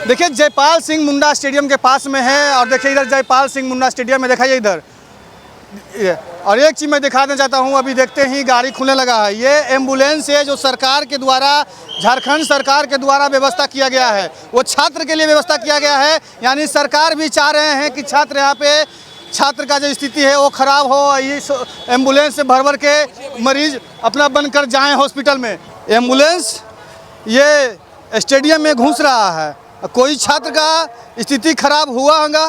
देखिए जयपाल सिंह मुंडा स्टेडियम के पास में है और देखिए इधर जयपाल सिंह मुंडा स्टेडियम में दिखाइए इधर और एक चीज़ मैं दिखाना चाहता हूँ, अभी देखते ही गाड़ी खुलने लगा है। ये एम्बुलेंस है जो सरकार के द्वारा, झारखंड सरकार के द्वारा व्यवस्था किया गया है, वो छात्र के लिए व्यवस्था किया गया है। यानी सरकार भी चाह रहे हैं कि छात्र यहाँ पे, छात्र का जो स्थिति है वो ख़राब हो, इस एम्बुलेंस से भर भर के मरीज अपना बनकर जाएँ हॉस्पिटल में। एम्बुलेंस ये स्टेडियम में घुस रहा है, कोई छात्र का स्थिति खराब हुआ होगा,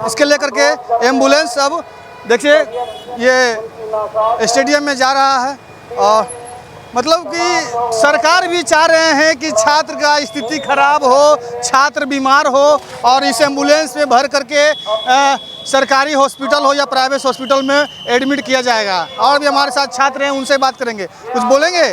इसके लेकर के एम्बुलेंस अब देखिए ये स्टेडियम में जा रहा है। और मतलब कि सरकार भी चाह रहे हैं कि छात्र का स्थिति खराब हो, छात्र बीमार हो और इस एम्बुलेंस में भर करके सरकारी हॉस्पिटल हो या प्राइवेट हॉस्पिटल में एडमिट किया जाएगा। और भी हमारे साथ छात्र हैं, उनसे बात करेंगे, कुछ बोलेंगे,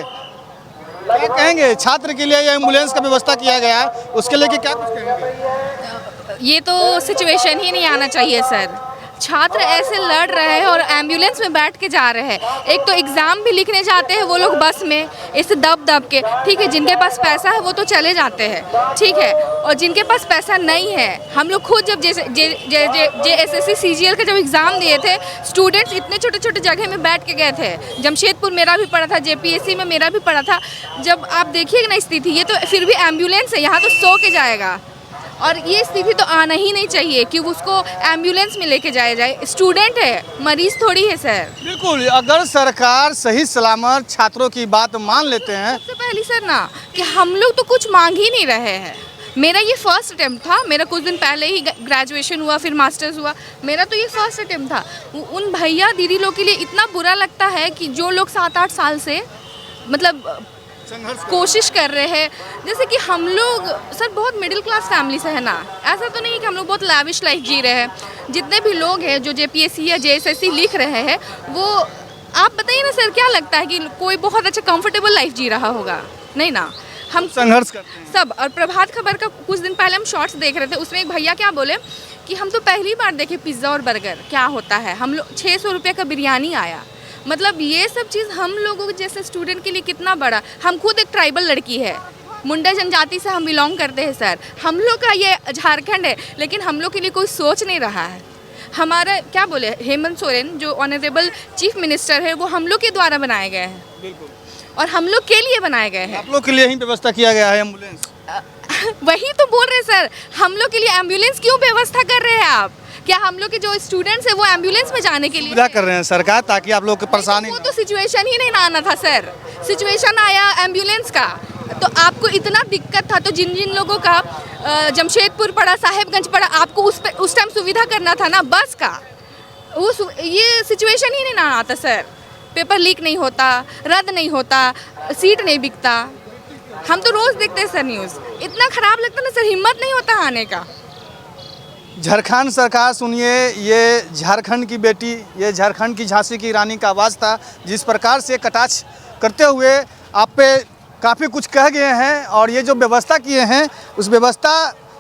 क्या कहेंगे? छात्र के लिए ये एम्बुलेंस का व्यवस्था किया गया है, उसके लिए क्या कुछ कहेंगे? ये तो सिचुएशन ही नहीं आना चाहिए सर। छात्र ऐसे लड़ रहे हैं और एम्बुलेंस में बैठ के जा रहे हैं। एक तो एग्ज़ाम भी लिखने जाते हैं वो लोग बस में इस दब दब के, ठीक है, जिनके पास पैसा है वो तो चले जाते हैं, ठीक है, और जिनके पास पैसा नहीं है, हम लोग खुद जब JSSC CGL का जब एग्ज़ाम दिए थे, स्टूडेंट्स इतने छोटे छोटे जगह में बैठ के गए थे। जमशेदपुर मेरा भी पड़ा था, JPSC में मेरा भी पड़ा था। जब आप देखिएगा ना स्थिति, ये तो फिर भी एम्बुलेंस है, यहाँ तो सो के जाएगा। और ये स्थिति तो आना ही नहीं चाहिए कि उसको एम्बुलेंस में लेके जाया जाए। स्टूडेंट है, मरीज थोड़ी है सर। बिल्कुल, अगर सरकार सही सलामत छात्रों की बात मान लेते हैं। सबसे पहले सर ना कि हम लोग तो कुछ मांग ही नहीं रहे हैं। मेरा ये फर्स्ट अटेम्प्ट था, मेरा कुछ दिन पहले ही ग्रेजुएशन हुआ, फिर मास्टर्स हुआ, मेरा तो ये फर्स्ट अटेम्प्ट था। उन भैया दीदी लोग के लिए इतना बुरा लगता है कि जो लोग 7-8 साल से मतलब कोशिश कर रहे हैं। जैसे कि हम लोग सर बहुत मिडिल क्लास फैमिली से है ना, ऐसा तो नहीं कि हम लोग बहुत लैविश लाइफ जी रहे हैं। जितने भी लोग हैं जो JPSC या JSSC लिख रहे हैं, वो आप बताइए ना सर, क्या लगता है कि कोई बहुत अच्छा कंफर्टेबल लाइफ जी रहा होगा? नहीं ना, हम संघर्ष करते हैं सब। और प्रभात खबर का कुछ दिन पहले हम शॉर्ट्स देख रहे थे, उसमें एक भैया क्या बोले कि हम तो पहली बार देखे पिज़्ज़ा और बर्गर क्या होता है। हम लोग 600 रुपये का बिरयानी आया। मतलब ये सब चीज़ हम लोगों जैसे स्टूडेंट के लिए कितना बड़ा। हम खुद एक ट्राइबल लड़की है, मुंडा जनजाति से हम बिलोंग करते हैं सर। हम लोग का ये झारखंड है, लेकिन हम लोग के लिए कोई सोच नहीं रहा है। हमारा क्या बोले, हेमंत सोरेन जो ऑनरेबल चीफ मिनिस्टर है, वो हम लोग के द्वारा बनाए गए हैं। बिल्कुल, और हम लोग के लिए बनाए गए हैं। आप लोग के लिए ही व्यवस्था किया गया है एम्बुलेंस। वही तो बोल रहे सर, हम लोग के लिए एम्बुलेंस क्यों व्यवस्था कर रहे हैं आप? क्या हम लोग के जो स्टूडेंट्स हैं वो एम्बुलेंस में जाने के लिए सुविधा कर रहे हैं सरकार, ताकि आप लोग की परेशानी। वो तो सिचुएशन ही नहीं आना था सर। सिचुएशन आया एम्बुलेंस का, तो आपको इतना दिक्कत था, तो जिन जिन लोगों का जमशेदपुर पड़ा, साहेबगंज पड़ा, आपको उस टाइम सुविधा करना था ना बस का। ये सिचुएशन ही नहीं ना आता सर। पेपर लीक नहीं होता, रद्द नहीं होता, सीट नहीं बिकता। हम तो रोज़ देखते हैं सर न्यूज़, इतना ख़राब लगता ना सर, हिम्मत नहीं होता आने का। झारखंड सरकार सुनिए, ये झारखंड की बेटी, ये झारखंड की झांसी की रानी का आवाज़ था। जिस प्रकार से कटाक्ष करते हुए आप पे काफ़ी कुछ कह गए हैं और ये जो व्यवस्था किए हैं उस व्यवस्था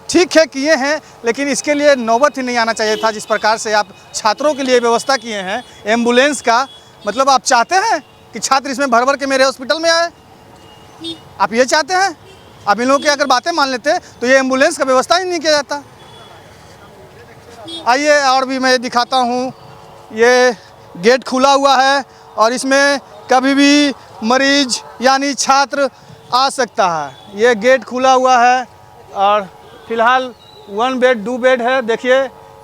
ठीक है किए हैं, लेकिन इसके लिए नौबत ही नहीं आना चाहिए था। जिस प्रकार से आप छात्रों के लिए व्यवस्था किए हैं एम्बुलेंस का, मतलब आप चाहते हैं कि छात्र इसमें भर भर के मेरे हॉस्पिटल में आए? आप ये चाहते हैं? आप इन लोगों की अगर बातें मान लेते तो ये एम्बुलेंस का व्यवस्था ही नहीं किया जाता। आइए और भी मैं दिखाता हूँ। ये गेट खुला हुआ है और इसमें कभी भी मरीज यानी छात्र आ सकता है। ये गेट खुला हुआ है और फिलहाल 1 बेड 2 बेड है। देखिए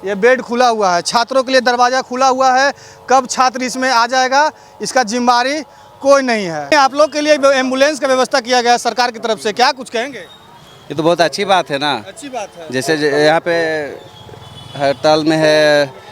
ये बेड खुला हुआ है, छात्रों के लिए दरवाज़ा खुला हुआ है। कब छात्र इसमें आ जाएगा इसका जिम्मेदारी कोई नहीं है। आप लोग के लिए एम्बुलेंस का व्यवस्था किया गया है सरकार की तरफ से, क्या कुछ कहेंगे? ये तो बहुत अच्छी बात है ना। अच्छी बात है। जैसे यहाँ पे हड़ताल में है,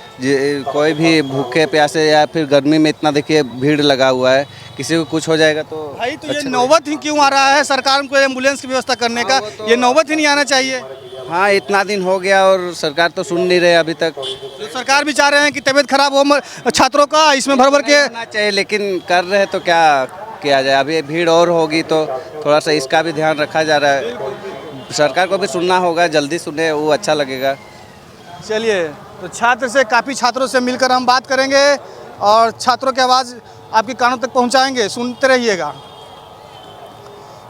कोई भी भूखे प्यासे या फिर गर्मी में इतना देखिए भीड़ लगा हुआ है, किसी को कुछ हो जाएगा तो भाई तो ये नौबत ही क्यों आ रहा है सरकार को एम्बुलेंस की व्यवस्था करने का? ये नौबत ही नहीं आना चाहिए। हाँ, इतना दिन हो गया और सरकार तो सुन नहीं रहे अभी तक। जो सरकार भी चाह रहे हैं कि तबीयत खराब हो छात्रों का, इसमें भर भर के होना चाहिए, लेकिन कर रहे तो क्या किया जाए। अभी भीड़ और होगी तो थोड़ा सा इसका भी ध्यान रखा जा रहा है। सरकार को भी सुनना होगा, जल्दी सुने वो अच्छा लगेगा। चलिए, तो छात्र से, काफ़ी छात्रों से मिलकर हम बात करेंगे और छात्रों की आवाज़ आपके कानों तक पहुंचाएंगे, सुनते रहिएगा।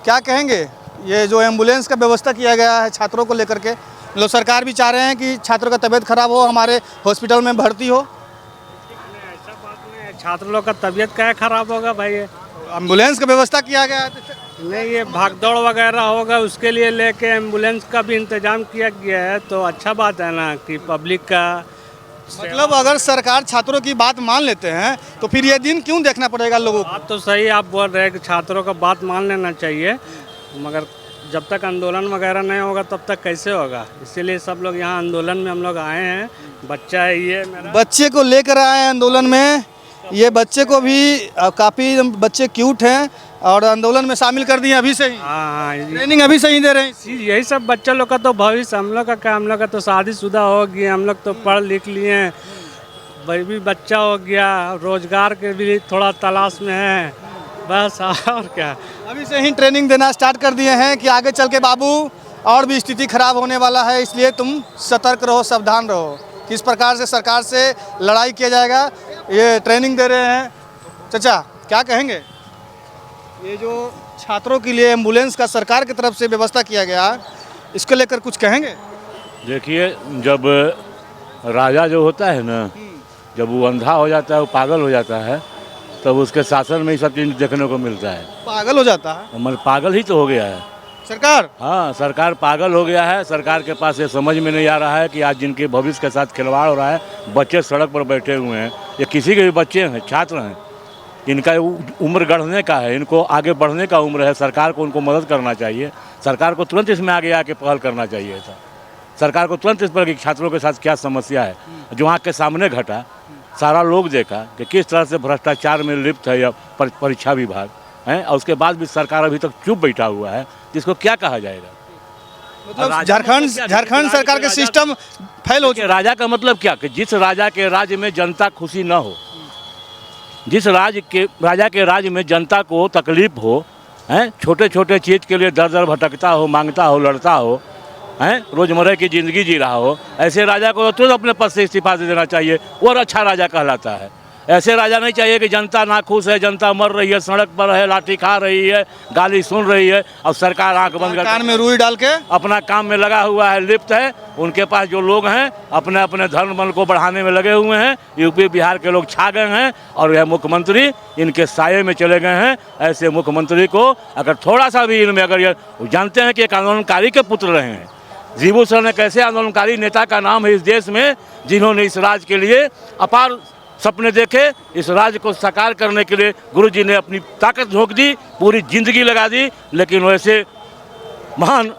क्या कहेंगे? ये जो एम्बुलेंस का व्यवस्था किया गया है छात्रों को लेकर के, मतलब सरकार भी चाह रहे हैं कि छात्रों का तबीयत खराब हो हमारे हॉस्पिटल में भर्ती हो। ऐसा बात नहीं है, छात्र लोग का तबीयत क्या खराब होगा भाई? एम्बुलेंस का व्यवस्था किया गया है नहीं, ये भागदौड़ वगैरह होगा उसके लिए लेके एम्बुलेंस का भी इंतजाम किया गया है, तो अच्छा बात है ना कि पब्लिक का। मतलब अगर सरकार छात्रों की बात मान लेते हैं तो फिर ये दिन क्यों देखना पड़ेगा लोगों को? बात तो सही आप बोल रहे हैं कि छात्रों का बात मान लेना चाहिए, मगर जब तक आंदोलन वगैरह नहीं होगा तब तक कैसे होगा? इसीलिए सब लोग यहाँ आंदोलन में हम लोग आए हैं। बच्चा है ये मेरा, बच्चे को लेकर आए हैं आंदोलन में। ये बच्चे को भी काफ़ी बच्चे क्यूट हैं और आंदोलन में शामिल कर दिए अभी से ही। हाँ, ट्रेनिंग अभी से ही दे रहे हैं। यही सब बच्चा लोग का तो भविष्य। हम लोग का क्या, हम लोग का तो शादीशुदा हो गया, हम लोग तो पढ़ लिख लिए हैं, भी बच्चा हो गया, रोजगार के भी थोड़ा तलाश में है, बस और क्या। अभी से ही ट्रेनिंग देना स्टार्ट कर दिए हैं कि आगे चल के बाबू और भी स्थिति खराब होने वाला है, इसलिए तुम सतर्क रहो, सावधान रहो। किस प्रकार से सरकार से लड़ाई किया जाएगा ये ट्रेनिंग दे रहे हैं। चाचा क्या कहेंगे, ये जो छात्रों के लिए एम्बुलेंस का सरकार की तरफ से व्यवस्था किया गया इसको लेकर कुछ कहेंगे? देखिए, जब राजा जो होता है ना, जब वो अंधा हो जाता है, वो पागल हो जाता है, तब उसके शासन में ही सब चीज़ देखने को मिलता है। पागल हो जाता है मतलब पागल ही तो हो गया है सरकार। हाँ, सरकार पागल हो गया है। सरकार के पास ये समझ में नहीं आ रहा है कि आज जिनके भविष्य के साथ खिलवाड़ हो रहा है, बच्चे सड़क पर बैठे हुए हैं, ये किसी के भी बच्चे हैं, छात्र हैं, इनका उम्र गढ़ने का है, इनको आगे बढ़ने का उम्र है। सरकार को उनको मदद करना चाहिए। सरकार को तुरंत इसमें आगे आके पहल करना चाहिए था। सरकार को तुरंत इस पर कि छात्रों के साथ क्या समस्या है, जो आँख के सामने घटा, सारा लोग देखा कि किस तरह से भ्रष्टाचार में लिप्त है यह परीक्षा विभाग है, और उसके बाद भी सरकार अभी तक चुप बैठा हुआ है, जिसको क्या कहा जाएगा? मतलब झारखंड सरकार के सिस्टम फेल हो चुके। राजा का मतलब क्या कि जिस राजा के राज्य में जनता खुशी न हो, जिस राजा के राज्य में जनता को तकलीफ हो, हैं, छोटे छोटे चीज़ के लिए दर दर भटकता हो, मांगता हो, लड़ता हो, हैं, रोजमर्रा की ज़िंदगी जी रहा हो, ऐसे राजा को तुरंत अपने पद से इस्तीफा दे देना चाहिए और अच्छा राजा कहलाता है। ऐसे राजा नहीं चाहिए कि जनता नाखुश है, जनता मर रही है, सड़क पर है, लाठी खा रही है, गाली सुन रही है, और सरकार आंख बंद कर कान में रुई डाल के अपना काम में लगा हुआ है, लिप्त है। उनके पास जो लोग हैं अपने अपने धर्म बल को बढ़ाने में लगे हुए हैं। यूपी बिहार के लोग छा गए हैं और यह मुख्यमंत्री इनके साये में चले गए हैं। ऐसे मुख्यमंत्री को अगर थोड़ा सा भी इनमें, अगर ये जानते हैं कि एक आंदोलनकारी के पुत्र रहे हैं, जीबू सर ने कैसे आंदोलनकारी नेता का नाम है इस देश में, जिन्होंने इस राज्य के लिए अपार सपने देखे, इस राज्य को साकार करने के लिए गुरुजी ने अपनी ताकत झोंक दी, पूरी जिंदगी लगा दी, लेकिन वैसे महान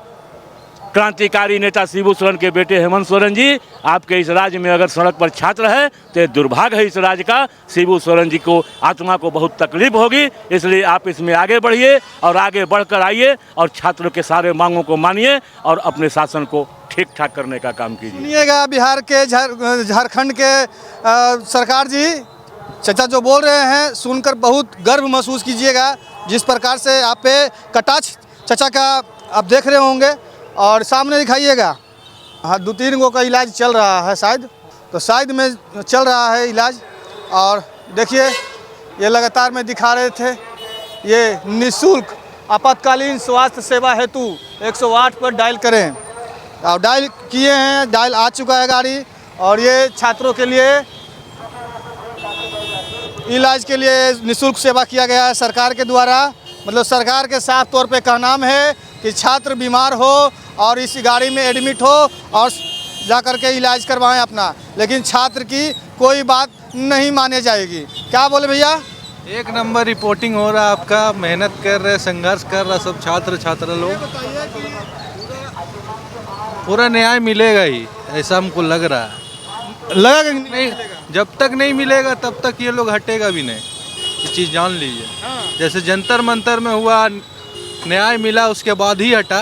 क्रांतिकारी नेता शिबू सोरेन के बेटे हेमंत सोरेन जी, आपके इस राज्य में अगर सड़क पर छात्र है तो ये दुर्भाग्य है इस राज्य का। शिबू सोरेन जी को आत्मा को बहुत तकलीफ होगी, इसलिए आप इसमें आगे बढ़िए और आगे बढ़कर आइए और छात्रों के सारे मांगों को मानिए और अपने शासन को ठीक ठाक करने का काम कीजिए। सुनिएगा बिहार के झारखंड के सरकार जी, चाचा जो बोल रहे हैं सुनकर बहुत गर्व महसूस कीजिएगा। जिस प्रकार से आप पे कटाक्ष चाचा का आप देख रहे होंगे और सामने दिखाइएगा। हाँ, 2-3 गो का इलाज चल रहा है शायद, तो शायद में चल रहा है इलाज। और देखिए ये लगातार में दिखा रहे थे, ये निःशुल्क आपातकालीन स्वास्थ्य सेवा हेतु 108 पर डायल करें, और डायल किए हैं, डायल आ चुका है गाड़ी। और ये छात्रों के लिए इलाज के लिए निःशुल्क सेवा किया गया है सरकार के द्वारा। मतलब सरकार के साफ तौर पे कहना है कि छात्र बीमार हो और इस गाड़ी में एडमिट हो और जा कर के इलाज करवाएं अपना, लेकिन छात्र की कोई बात नहीं माने जाएगी। क्या बोले भैया? एक नंबर रिपोर्टिंग हो रहा है आपका, मेहनत कर रहे, संघर्ष कर रहा सब छात्र लोग। पूरा न्याय मिलेगा ही, ऐसा हमको लग रहा है। लगा कि नहीं, जब तक नहीं मिलेगा तब तक ये लोग हटेगा भी नहीं, ये चीज़ जान लीजिए। जैसे जंतर मंतर में हुआ, न्याय मिला उसके बाद ही हटा,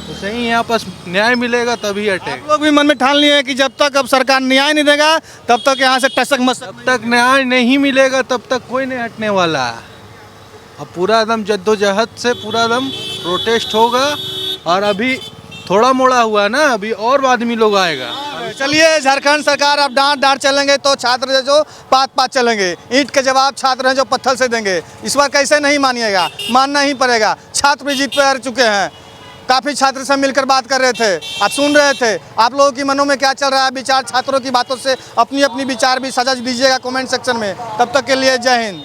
तो सही यहाँ पास न्याय मिलेगा तभी हटेगा। लोग भी मन में ठान लिए हैं कि जब तक अब सरकार न्याय नहीं देगा तब तक यहाँ से टसक मसक। जब तक न्याय नहीं मिलेगा तब तक कोई नहीं हटने वाला है। अब पूरा एकदम जद्दोजहद से पूरा एकदम प्रोटेस्ट होगा। और अभी थोड़ा मोड़ा हुआ ना, अभी और आदमी लोग आएगा। चलिए, झारखंड सरकार अब डांट चलेंगे तो छात्र जो पात चलेंगे। ईंट के जवाब छात्र हैं जो पत्थर से देंगे। इस बार कैसे नहीं मानिएगा, मानना ही पड़ेगा। छात्र भी जीत पे हार चुके हैं। काफ़ी छात्र से मिलकर बात कर रहे थे, आप सुन रहे थे। आप लोगों की मनों में क्या चल रहा है विचार, छात्रों की बातों से अपनी अपनी विचार भी साझा दीजिएगा कमेंट सेक्शन में। तब तक के लिए जय हिंद।